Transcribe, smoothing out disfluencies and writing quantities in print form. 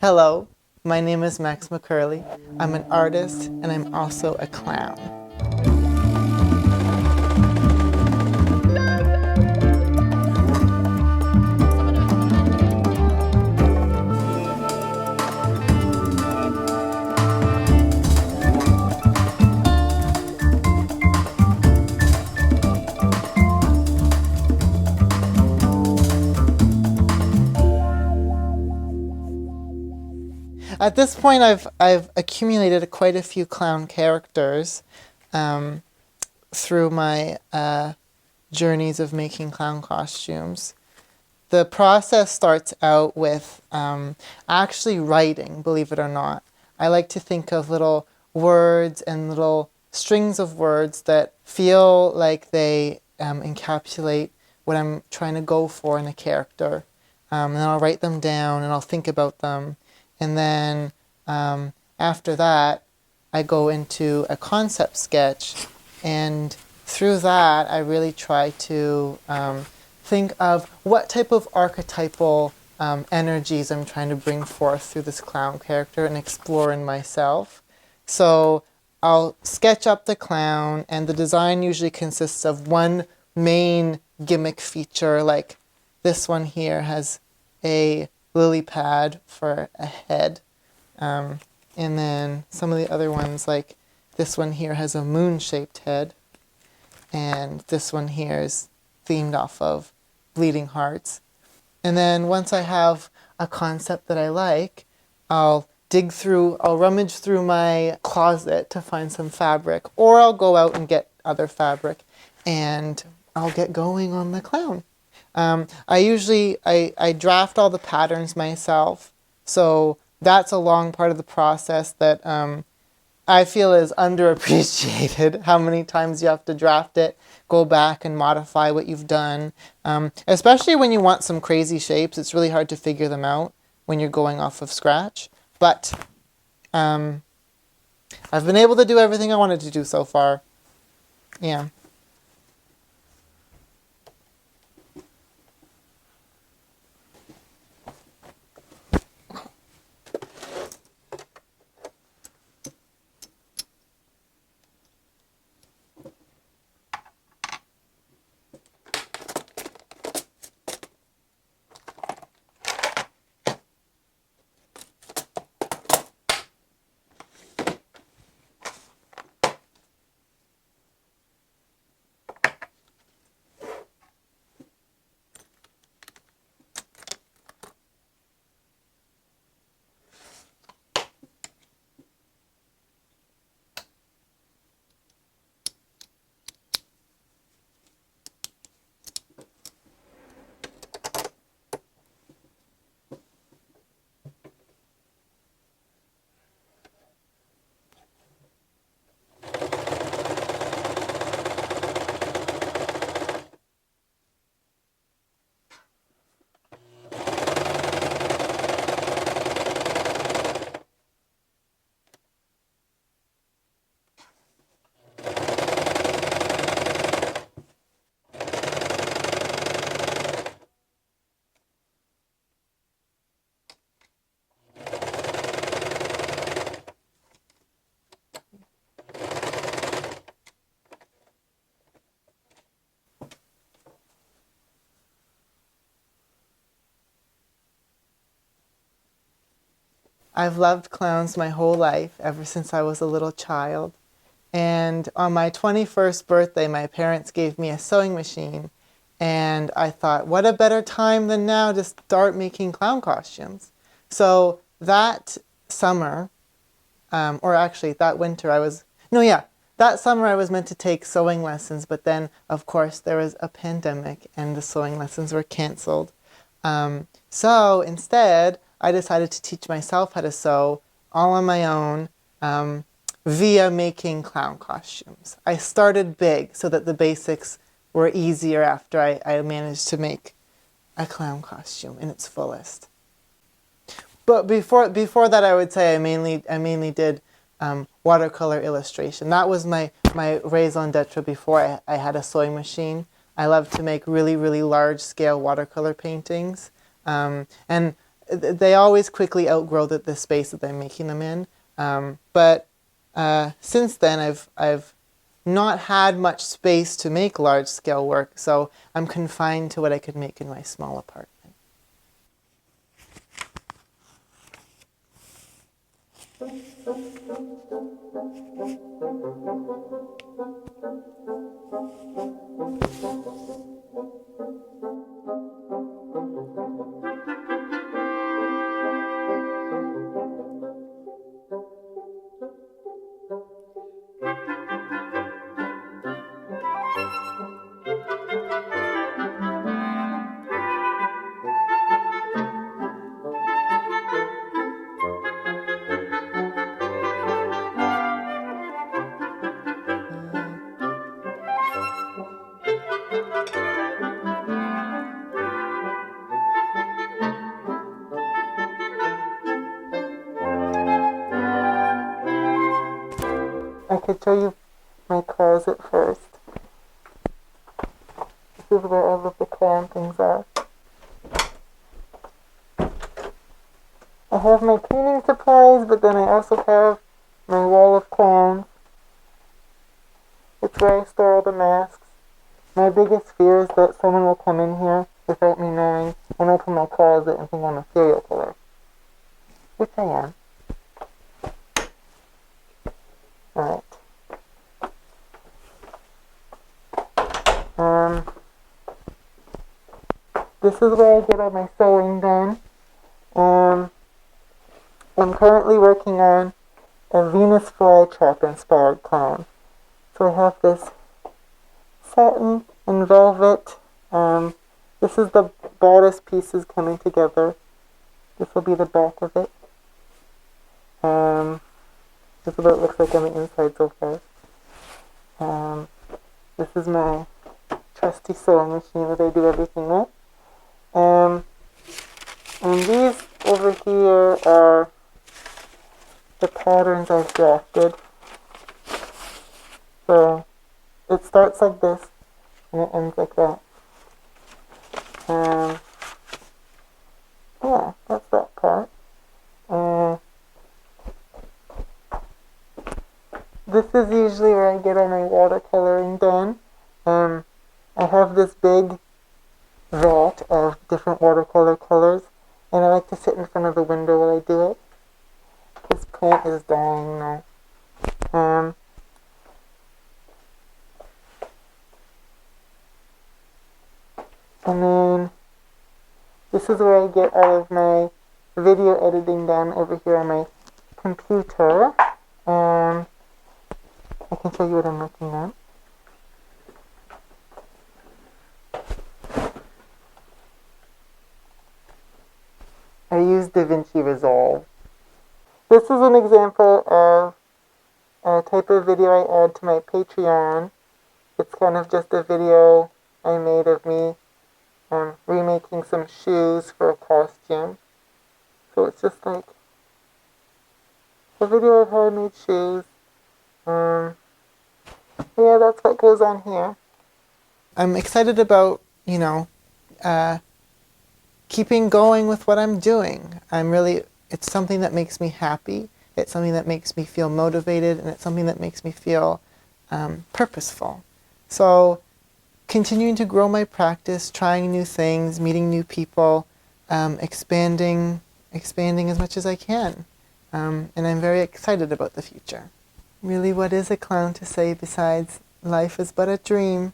Hello, my name is Max McKerlie. I'm an artist and I'm also a clown. At this point, I've accumulated quite a few clown characters through my journeys of making clown costumes. The process starts out with actually writing, believe it or not. I like to think of little words and little strings of words that feel like they encapsulate what I'm trying to go for in a character. And then I'll write them down and I'll think about them. And then after that, I go into a concept sketch. And through that, I really try to think of what type of archetypal energies I'm trying to bring forth through this clown character and explore in myself. So I'll sketch up the clown, and the design usually consists of one main gimmick feature, like this one here has a lily pad for a head. And then some of the other ones, like this one here has a moon-shaped head. And this one here is themed off of bleeding hearts. And then once I have a concept that I like, I'll rummage through my closet to find some fabric, or I'll go out and get other fabric, and I'll get going on the clown. I draft all the patterns myself, so that's a long part of the process that I feel is underappreciated, how many times you have to draft it, go back and modify what you've done. Especially when you want some crazy shapes, it's really hard to figure them out when you're going off of scratch. But I've been able to do everything I wanted to do so far. Yeah. I've loved clowns my whole life, ever since I was a little child. And on my 21st birthday, my parents gave me a sewing machine. And I thought, what a better time than now to start making clown costumes. So that summer, or actually that winter, that summer I was meant to take sewing lessons. But then, of course, there was a pandemic and the sewing lessons were canceled. So instead, I decided to teach myself how to sew all on my own via making clown costumes. I started big so that the basics were easier after I managed to make a clown costume in its fullest. But before that, I would say I mainly did watercolor illustration. That was my raison d'etre before I had a sewing machine. I loved to make really, really large scale watercolor paintings. And they always quickly outgrow the space that I'm making them in. But since then, I've not had much space to make large scale work, so I'm confined to what I could make in my small apartment. I could show you my closet first. This is where all of the clown things are. I have my cleaning supplies, but then I also have my wall of clowns. It's where I store all the masks. My biggest fear is that someone will come in here without me knowing and open my closet and think I'm a serial killer. Which I am. Alright. This is where I get all my sewing done. I'm currently working on a Venus flytrap inspired clown. So I have this satin and velvet. This is the bodice pieces coming together. This will be the back of it. This is what it looks like on the inside so far. This is my trusty sewing machine that I do everything with. And these over here are the patterns I've drafted. So it starts like this and it ends like that. Yeah, that's that part. This is usually where I get all my watercoloring done. I have this big vat of different watercolor colors, and I like to sit in front of the window while I do it. This plant is dying now. And then this is where I get all of my video editing done over here on my computer. I can show you what I'm looking at. I use DaVinci Resolve. This is an example of a type of video I add to my Patreon. It's kind of just a video I made of me remaking some shoes for a costume. So it's just like a video of how I made shoes. Yeah, that's what goes on here. I'm excited about, keeping going with what I'm doing. It's something that makes me happy. It's something that makes me feel motivated, and it's something that makes me feel purposeful. So continuing to grow my practice, trying new things, meeting new people, expanding as much as I can. And I'm very excited about the future. Really, what is a clown to say besides life is but a dream?